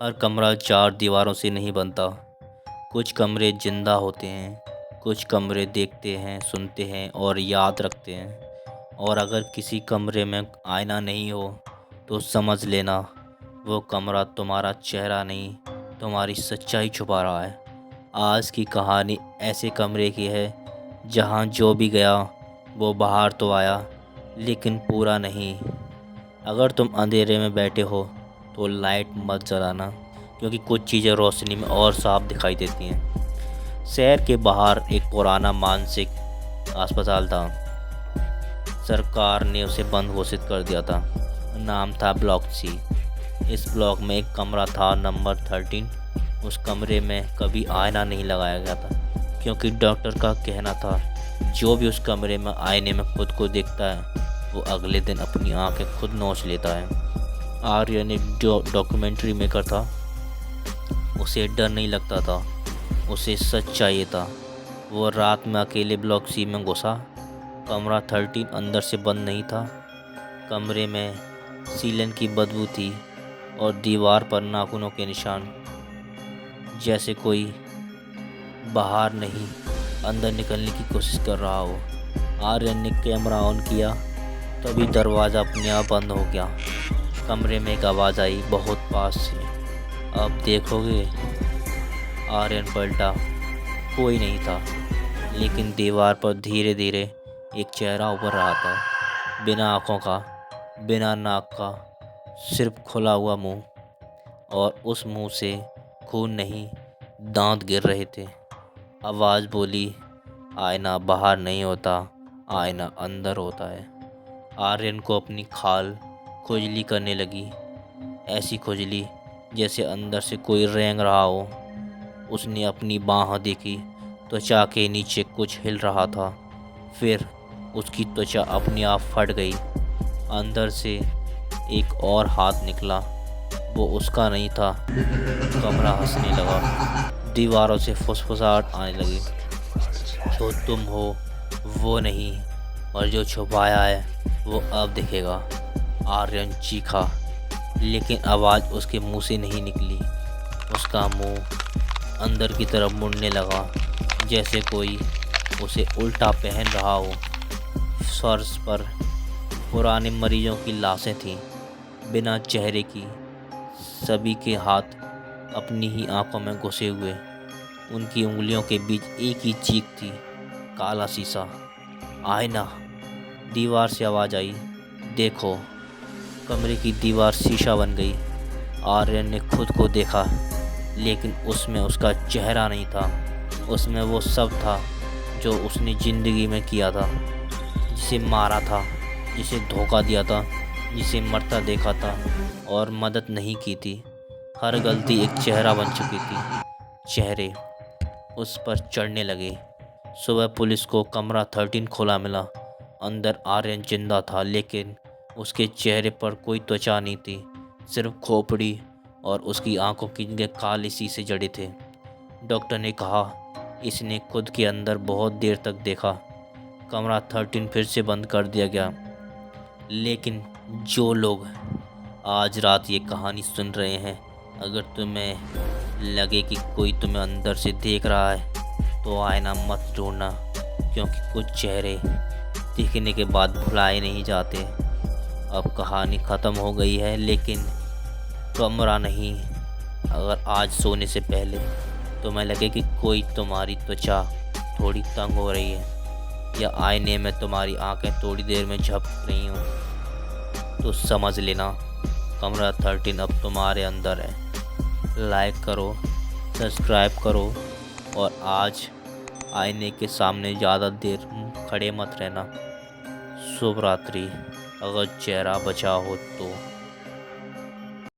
हर कमरा चार दीवारों से नहीं बनता। कुछ कमरे जिंदा होते हैं, कुछ कमरे देखते हैं, सुनते हैं और याद रखते हैं। और अगर किसी कमरे में आईना नहीं हो तो समझ लेना वो कमरा तुम्हारा चेहरा नहीं, तुम्हारी सच्चाई छुपा रहा है। आज की कहानी ऐसे कमरे की है जहाँ जो भी गया वो बाहर तो आया, लेकिन पूरा नहीं। अगर तुम अंधेरे में बैठे हो तो लाइट मत जलाना, क्योंकि कुछ चीज़ें रोशनी में और साफ दिखाई देती हैं। शहर के बाहर एक पुराना मानसिक अस्पताल था। सरकार ने उसे बंद घोषित कर दिया था। नाम था ब्लॉक सी। इस ब्लॉक में एक कमरा था, नंबर 13। उस कमरे में कभी आईना नहीं लगाया गया था, क्योंकि डॉक्टर का कहना था जो भी उस कमरे में आईने में खुद को देखता है वो अगले दिन अपनी आंखें खुद नोच लेता है। आर्यन एक जो डॉक्यूमेंट्री मेकर था, उसे डर नहीं लगता था, उसे सच चाहिए था। वो रात में अकेले ब्लॉक सी में घुसा। कमरा 13 अंदर से बंद नहीं था। कमरे में सीलन की बदबू थी और दीवार पर नाखूनों के निशान, जैसे कोई बाहर नहीं अंदर निकलने की कोशिश कर रहा हो। आर्यन ने कैमरा ऑन किया, तभी दरवाज़ा अपने आप बंद हो गया। कमरे में एक आवाज़ आई, बहुत पास से। अब देखोगे? आर्यन पलटा। कोई नहीं था, लेकिन दीवार पर धीरे धीरे एक चेहरा उभर रहा था। बिना आँखों का, बिना नाक का, सिर्फ खुला हुआ मुंह। और उस मुंह से खून नहीं, दांत गिर रहे थे। आवाज़ बोली, आईना बाहर नहीं होता, आईना अंदर होता है। आर्यन को अपनी खाल खुजली करने लगी, ऐसी खुजली जैसे अंदर से कोई रेंग रहा हो। उसने अपनी बाँह देखी, त्वचा के नीचे कुछ हिल रहा था। फिर उसकी त्वचा अपने आप फट गई। अंदर से एक और हाथ निकला, वो उसका नहीं था। कमरा हंसने लगा, दीवारों से फुसफुसाहट आने लगी। जो तुम हो वो नहीं, और जो छुपाया है वो अब दिखेगा। आर्यन चीखा, लेकिन आवाज़ उसके मुंह से नहीं निकली। उसका मुंह अंदर की तरफ मुड़ने लगा, जैसे कोई उसे उल्टा पहन रहा हो। फर्श पर पुराने मरीजों की लाशें थीं, बिना चेहरे की। सभी के हाथ अपनी ही आंखों में घुसे हुए। उनकी उंगलियों के बीच एक ही चीख थी, काला शीशा। आईना। दीवार से आवाज़ आई, देखो। कमरे की दीवार शीशा बन गई। आर्यन ने खुद को देखा, लेकिन उसमें उसका चेहरा नहीं था। उसमें वो सब था जो उसने ज़िंदगी में किया था, जिसे मारा था, जिसे धोखा दिया था, जिसे मरता देखा था और मदद नहीं की थी। हर गलती एक चेहरा बन चुकी थी। चेहरे उस पर चढ़ने लगे। सुबह पुलिस को कमरा 13 खुला मिला। अंदर आर्यन जिंदा था, लेकिन उसके चेहरे पर कोई त्वचा नहीं थी, सिर्फ खोपड़ी और उसकी आंखों की काले शीशे जड़े थे। डॉक्टर ने कहा, इसने खुद के अंदर बहुत देर तक देखा। कमरा 13 फिर से बंद कर दिया गया। लेकिन जो लोग आज रात ये कहानी सुन रहे हैं, अगर तुम्हें लगे कि कोई तुम्हें अंदर से देख रहा है तो आईना मत ढूंढना, क्योंकि कुछ चेहरे देखने के बाद भुलाए नहीं जाते। अब कहानी ख़त्म हो गई है, लेकिन कमरा नहीं। अगर आज सोने से पहले तुम्हें लगे कि कोई तुम्हारी त्वचा थोड़ी तंग हो रही है, या आईने में तुम्हारी आंखें थोड़ी देर में झपक रही हों, तो समझ लेना कमरा 13 अब तुम्हारे अंदर है। लाइक करो, सब्सक्राइब करो, और आज आईने के सामने ज़्यादा देर खड़े मत रहना। शुभ रात्रि। अगर चेहरा बचा हो तो।